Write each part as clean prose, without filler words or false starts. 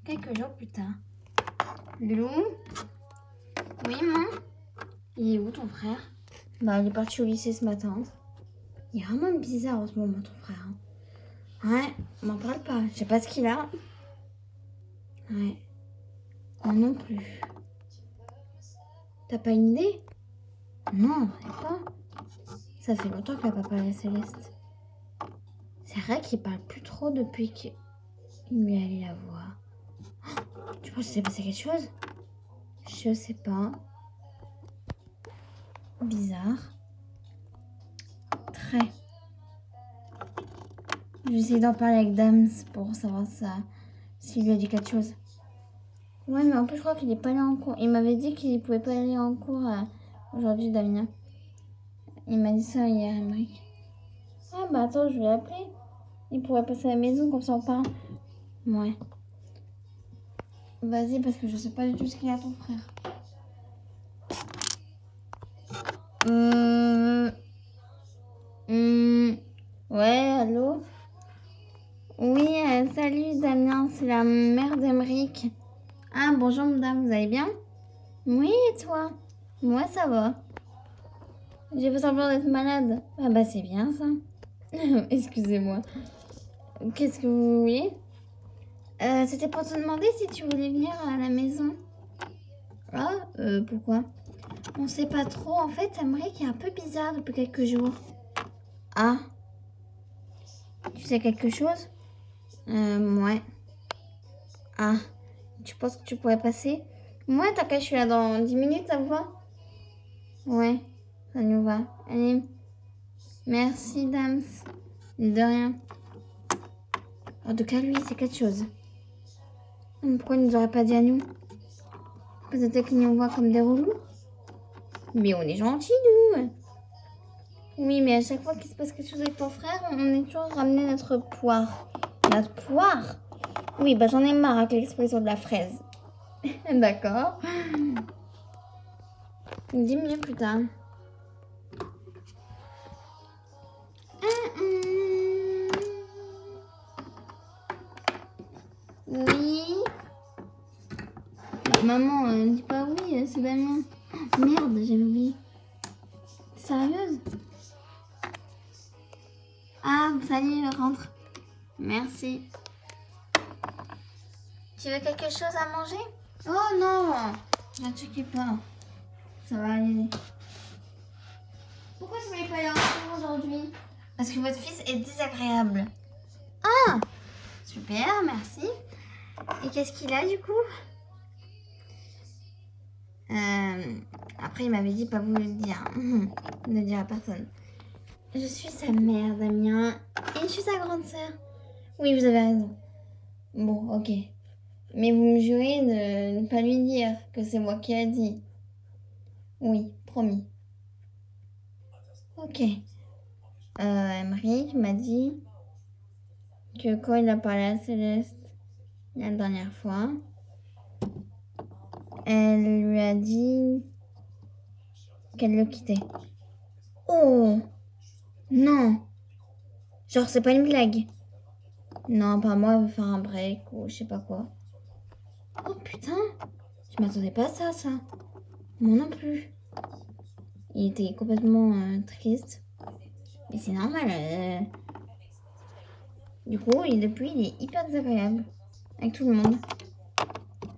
Quelques jours plus tard. Lou? Oui, maman? Il est où ton frère? Bah, il est parti au lycée ce matin. Il est vraiment bizarre en ce moment, ton frère. Ouais, m'en parle pas. Je sais pas ce qu'il a. Ouais. Moi non plus. T'as pas une idée? Non, pas. Ça fait longtemps que la papa est Céleste. C'est vrai qu'il parle plus trop depuis qu'il lui a allé la voir. Oh, tu penses qu'il s'est passé quelque chose? Je sais pas. Bizarre. Très. Je vais essayer d'en parler avec Dams pour savoir ça, s'il lui a dit quelque chose. Ouais, mais en plus, je crois qu'il est pas allé en cours. Il m'avait dit qu'il pouvait pas aller en cours aujourd'hui, Damien. Il m'a dit ça hier, Emmerich. Ah bah attends, je vais l'appeler. Il pourrait passer à la maison, comme ça on parle. Ouais. Vas-y, parce que je sais pas du tout ce qu'il a ton frère. Ouais, allô? Oui, salut Damien, c'est la mère d'Emeric. Ah, bonjour madame, vous allez bien? Oui, et toi? Moi, ça va. J'ai fait semblant d'être malade. Ah bah c'est bien ça. Excusez-moi. Qu'est-ce que vous voulez? C'était pour te demander si tu voulais venir à la maison. Ah, pourquoi? On sait pas trop. En fait, Emeric est un peu bizarre depuis quelques jours. Ah. Tu sais quelque chose? Ouais. Ah. Tu penses que tu pourrais passer? Moi, t'inquiète, je suis là dans 10 minutes, ça vous va? Ouais, ça nous va. Allez. Merci, Dams. De rien. En tout cas, lui, c'est quelque chose. Pourquoi il nous aurait pas dit à nous? Peut-être qu'il nous voit comme des relous? Mais on est gentils, nous. Oui, mais à chaque fois qu'il se passe quelque chose avec ton frère, on est toujours ramené notre poire. Notre poire? Oui, bah j'en ai marre avec l'expression de la fraise. D'accord. 10 minutes plus tard. Oui. Maman, dis pas oui, c'est Damien. Merde, j'avais oublié. Sérieuse? Ah, salut, rentre. Merci. Tu veux quelque chose à manger? Oh non, ne t'inquiète pas. Ça va aller. Pourquoi tu voulais pas aller en cours aujourd'hui? Parce que votre fils est désagréable. Ah, super, merci. Et qu'est-ce qu'il a du coup? Après, il m'avait dit pas vous le dire. Ne le dire à personne. Je suis sa mère, Damien. Et je suis sa grande sœur. Oui, vous avez raison. Bon, ok. Mais vous me jurez de ne pas lui dire que c'est moi qui ai dit. Oui, promis. Ok. Emeric m'a dit que quand il a parlé à Céleste la dernière fois, elle lui a dit qu'elle le quittait. Oh! Non! Genre, c'est pas une blague. Non, pas moi, elle veut faire un break ou je sais pas quoi. Oh putain! Je m'attendais pas à ça. Moi non plus. Il était complètement triste. Mais c'est normal. Du coup, depuis, il est hyper désagréable. Avec tout le monde.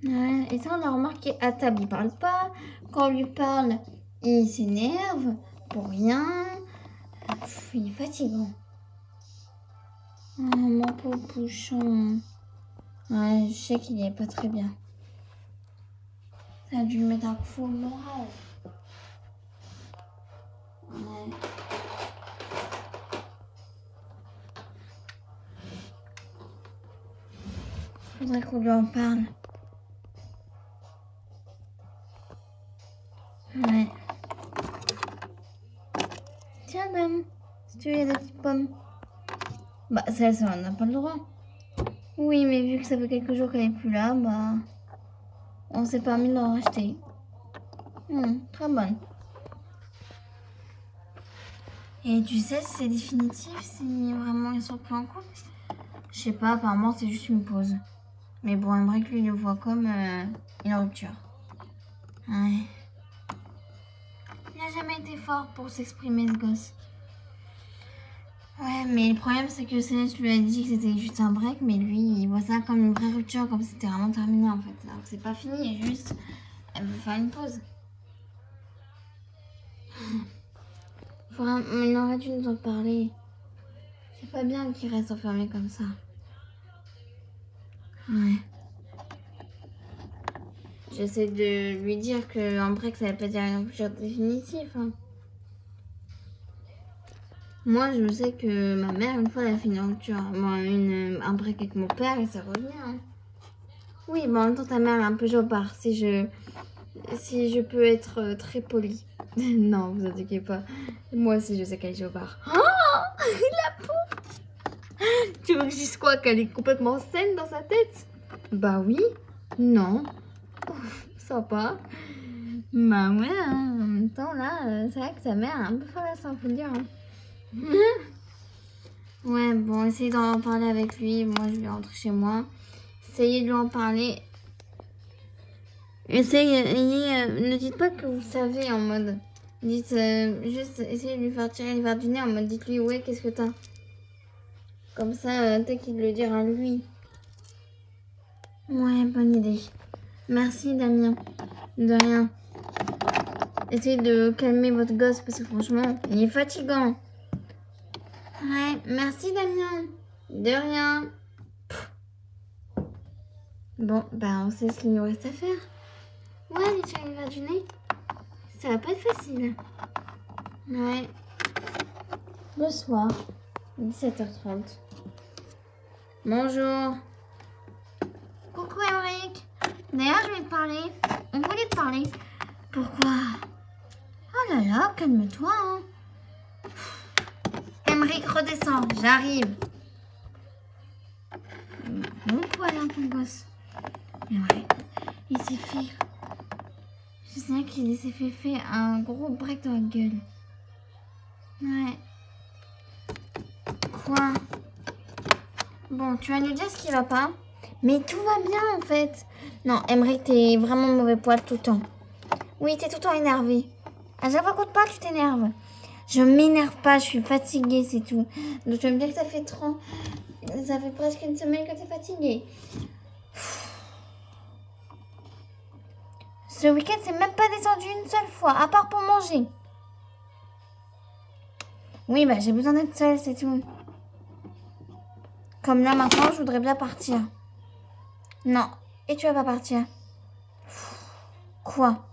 Ouais, et ça, on l'a remarqué. À table, il parle pas. Quand on lui parle, il s'énerve. Pour rien. Il est fatigant. Oh, mon pauvre bouchon. Ouais, je sais qu'il est pas très bien. Ça a dû lui mettre un coup au moral. Ouais. Faudrait qu'on lui en parle. Ouais. Tiens, dame, si tu veux, il y a des petites pommes. Bah, ça, on n'a pas le droit. Oui, mais vu que ça fait quelques jours qu'elle est plus là, bah, on s'est permis de l'en racheter. Très bonne. Et tu sais si c'est définitif, si vraiment ils sont plus en couple? Je sais pas, apparemment c'est juste une pause. Mais bon, j'aimerais que lui le voit comme une rupture. Ouais. Il n'a jamais été fort pour s'exprimer, ce gosse. Ouais, mais le problème, c'est que Céleste lui a dit que c'était juste un break, mais lui, il voit ça comme une vraie rupture, comme si c'était vraiment terminé, en fait. Alors que c'est pas fini, juste, elle veut faire une pause. Il aurait dû nous en parler. C'est pas bien qu'il reste enfermé comme ça. Ouais. J'essaie de lui dire qu'un break, ça veut pas dire une rupture définitive. Hein. Moi, je sais que ma mère, une fois, elle a fait une rupture. Bon, un break avec mon père et ça revient. Hein. Oui, mais en même temps, ta mère est un peu jobard. Si je peux être très polie. Non, vous inquiétez pas. Moi aussi, je sais qu'elle est jobard. Oh la pauvre. Tu veux que je dise quoi? Qu'elle est complètement saine dans sa tête? Bah oui. Non. Ouf, sympa. Bah ouais, hein. En même temps, là, c'est vrai que ta mère est un peu folle, ça, faut le dire. Hein. Ouais, bon, essayez d'en parler avec lui. Moi, je vais rentrer chez moi. Essayez de lui en parler. Ne dites pas que vous savez en mode. Dites juste, essayez de lui faire tirer les verres du nez en mode dites-lui, ouais, qu'est-ce que t'as? Comme ça, peut-être qu'il le dira lui. Ouais, bonne idée. Merci, Damien. De rien. Essayez de calmer votre gosse parce que franchement, il est fatigant. Ouais, merci, Damien. De rien. Bon, bah, on sait ce qu'il nous reste à faire. Ouais, aller tirer les verres du nez. Ça va pas être facile. Ouais. Le soir, 17h30. Bonjour. Coucou Emric. D'ailleurs, je vais te parler. On voulait te parler. Pourquoi? Oh là là, calme-toi. Hein. Emric, redescends. J'arrive. Bon poil, hein, ton gosse. Ouais. Il s'est fait... Je sais qu'il s'est fait un gros break dans la gueule. Ouais. Quoi? Bon, tu vas nous dire ce qui va pas. Mais tout va bien en fait. Non, Emric, t'es vraiment mauvais poil tout le temps. Oui, t'es tout le temps énervé. À chaque fois qu'on te parle, tu t'énerves. Je m'énerve pas, je suis fatiguée, c'est tout. Donc tu vas me dire que ça fait presque une semaine que t'es fatiguée. Ce week-end, c'est même pas descendu une seule fois, à part pour manger. Oui, bah j'ai besoin d'être seule, c'est tout. Comme là, maintenant, je voudrais bien partir. Non. Et tu vas pas partir? Quoi?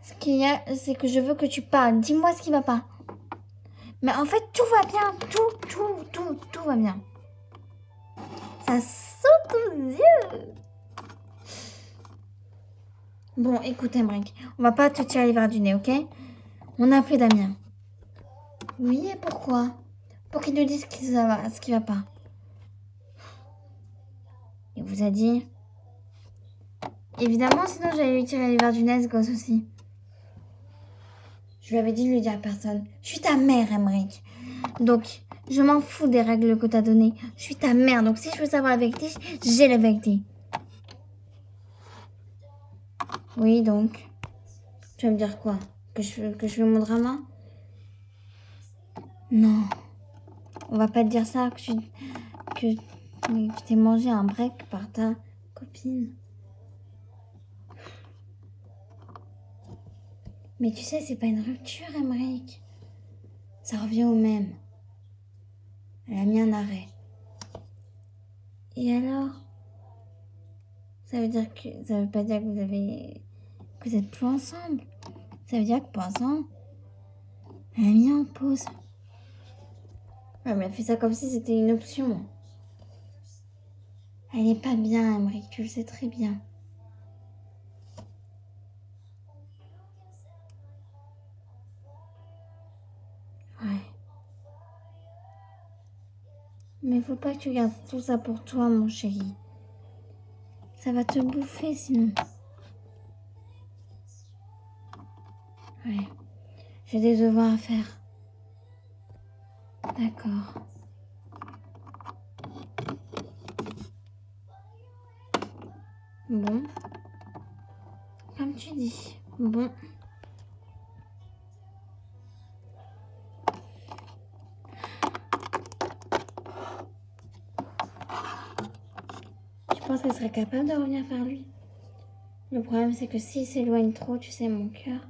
Ce qu'il y a, c'est que je veux que tu parles. Dis-moi ce qui va pas. Mais en fait, tout va bien. Tout va bien. Ça saute aux yeux. Bon, écoute, Emric, on va pas te tirer les verres du nez, ok? On a appelé Damien. Oui, et pourquoi? Pour qu'il nous dise ce qui va pas. Il vous a dit? Évidemment, sinon j'allais lui tirer les verres du nez, ce gosse aussi. Je lui avais dit de le dire à personne. Je suis ta mère, Emric. Donc, je m'en fous des règles que t'as données. Je suis ta mère, donc si je veux savoir la vérité, j'ai la vérité. Oui, donc. Tu vas me dire quoi? Que je fais mon drama? Non. On va pas te dire ça, que tu t'es mangé un break par ta copine. Mais tu sais, c'est pas une rupture, Emric. Ça revient au même. Elle a mis un arrêt. Et alors? Ça veut pas dire que vous êtes plus ensemble. Ça veut dire que pour l'instant, elle a mis en pause. Ouais, mais elle fait ça comme si c'était une option. Elle est pas bien, Emric, tu le sais très bien. Ouais. Mais faut pas que tu gardes tout ça pour toi, mon chéri. Ça va te bouffer sinon. Ouais. J'ai des devoirs à faire. D'accord. Bon. Comme tu dis. Bon. Je pense qu'elle serait capable de revenir vers lui. Le problème, c'est que s'il s'éloigne trop, tu sais, mon cœur,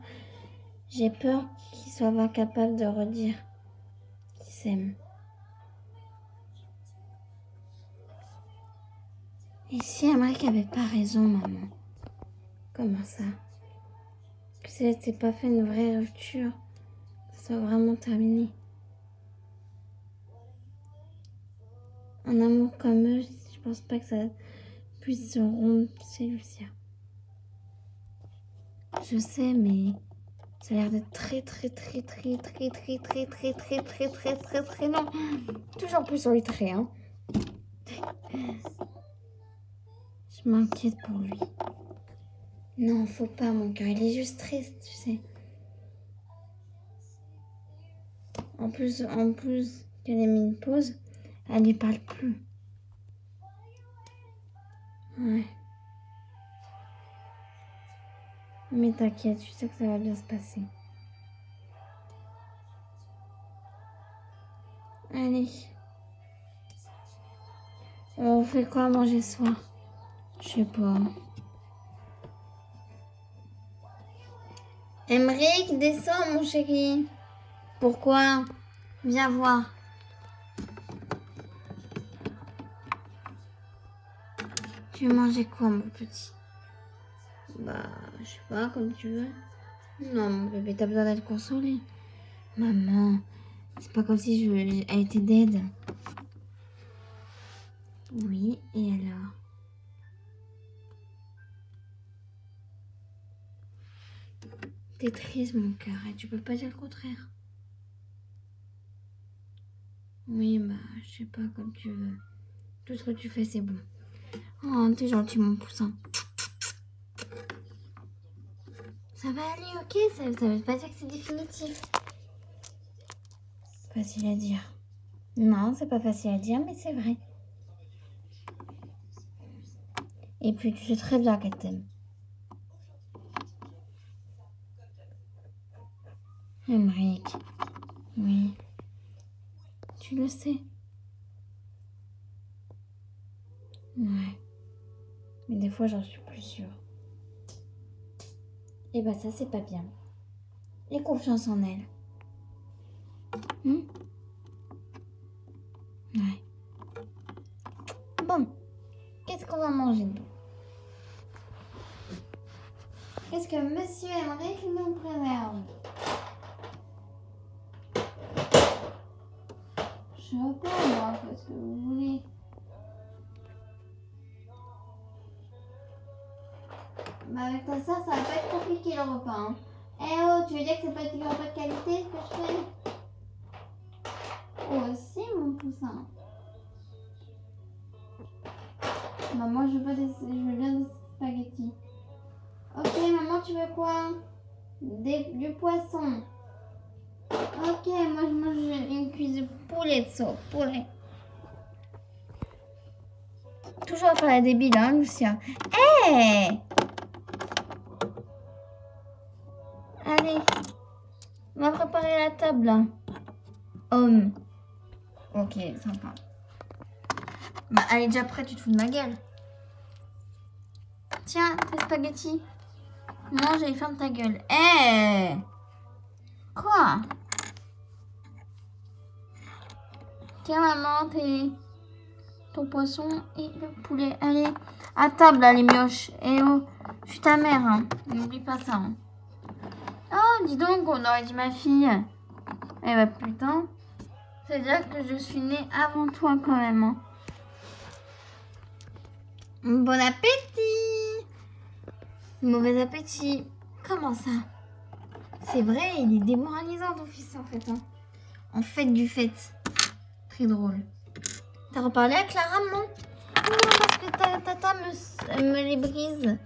j'ai peur qu'il soit incapable de redire qu'il s'aime. Et si Amérique avait pas raison, maman? Comment ça? Que c'était pas fait une vraie rupture, que ça soit vraiment terminé. Un amour comme eux, je pense pas que ça puisse se rompre, c'est Lucia. Je sais, mais ça a l'air d'être très long. Toujours plus sur les traits, hein. Je m'inquiète pour lui. Non, faut pas, mon cœur. Il est juste triste, tu sais. En plus qu'elle ait mis une pause, elle lui parle plus. Ouais. Mais t'inquiète, je sais que ça va bien se passer. Allez. On fait quoi à manger ce soir? Je sais pas. Emric, descends, mon chéri. Pourquoi? Viens voir. Tu veux manger quoi, mon petit? Bah, je sais pas, comme tu veux. Non, mon bébé, t'as besoin d'être consolé. Maman, c'est pas comme si elle était dead. Oui, et alors? T'es triste, mon cœur, et tu peux pas dire le contraire. Oui, bah, je sais pas, comme tu veux. Tout ce que tu fais, c'est bon. Oh, t'es gentil, mon poussin. Ça va aller, ok? Ça veut pas dire que c'est définitif. Facile à dire. Non, c'est pas facile à dire, mais c'est vrai. Et puis, tu sais très bien qu'elle t'aime. Emric. Oui. Tu le sais. Ouais. Mais des fois, j'en suis plus sûre. Et bah ça, c'est pas bien. Et confiance en elle. Ouais. Bon. Qu'est-ce qu'on va manger, nous? Qu'est-ce que Monsieur Emric nous préserve? Je sais pas, moi, faites ce que vous voulez. Bah avec ta soeur, ça va pas être compliqué le repas. Hein. Eh oh, tu veux dire que c'est pas un repas de qualité ce que je fais? Oh si, mon poussin. Bah moi je veux bien des spaghettis. Ok maman, tu veux quoi? Du poisson. Ok, moi je mange une cuisse de poulet de sauce. Poulet. Toujours à faire la débile, hein, Lucia. Hé hey, allez, on va préparer la table, là. Homme. Ok, sympa. Bah, elle est déjà prête, tu te fous de ma gueule. Tiens, tes spaghettis. Mange et ferme ta gueule. Hé hey, quoi? Tiens, maman, ton poisson et le poulet. Allez, à table, là, les mioches. Eh oh, je suis ta mère, hein. N'oublie pas ça. Hein. Oh, dis donc, on aurait dit ma fille. Eh bah, putain. C'est-à-dire que je suis née avant toi, quand même. Hein. Bon appétit. Mauvais appétit. Comment ça? C'est vrai, il est démoralisant, ton fils, en fait. Hein. En fait du fait. Très drôle. T'as reparlé à Clara, non? Non, parce que ta tata me les brise.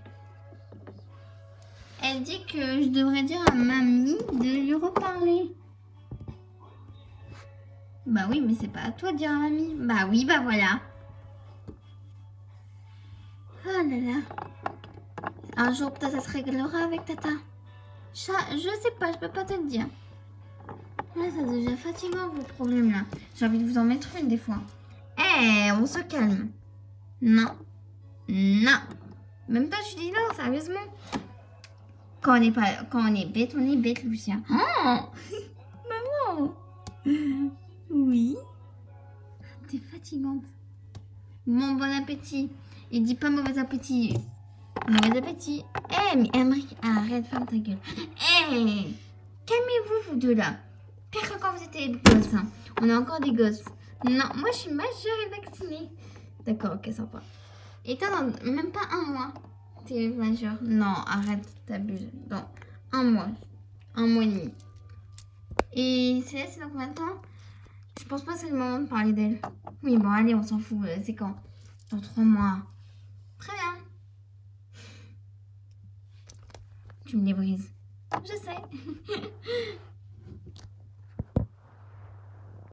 Elle dit que je devrais dire à mamie de lui reparler. Bah oui, mais c'est pas à toi de dire à mamie. Bah oui, bah voilà. Oh là là. Un jour, peut-être ça se réglera avec Tata. Je sais pas, je peux pas te le dire. Là, ça devient fatigant vos problèmes là. J'ai envie de vous en mettre une des fois. Eh, on se calme. Non. Non. Même toi, tu dis non, sérieusement. Quand on est bête, Lucia. Oh maman. Oui. T'es fatigante. Bon appétit. Il dit pas mauvais appétit. Mauvais appétit. Eh, mais Emmerich, arrête, ferme ta gueule. Eh, calmez-vous, vous deux là. Pire que quand vous étiez gosses. Hein. On est encore des gosses. Non, moi je suis majeure et vaccinée. D'accord, ok, sympa. Et toi, dans même pas un mois, t'es majeure. Non, arrête, t'abuses. Dans un mois. Un mois et demi. Et Céleste, c'est dans combien de temps? Je pense pas que c'est le moment de parler d'elle. Oui, bon, allez, on s'en fout. C'est quand? Dans 3 mois. Très bien. Tu me les brises. Je sais.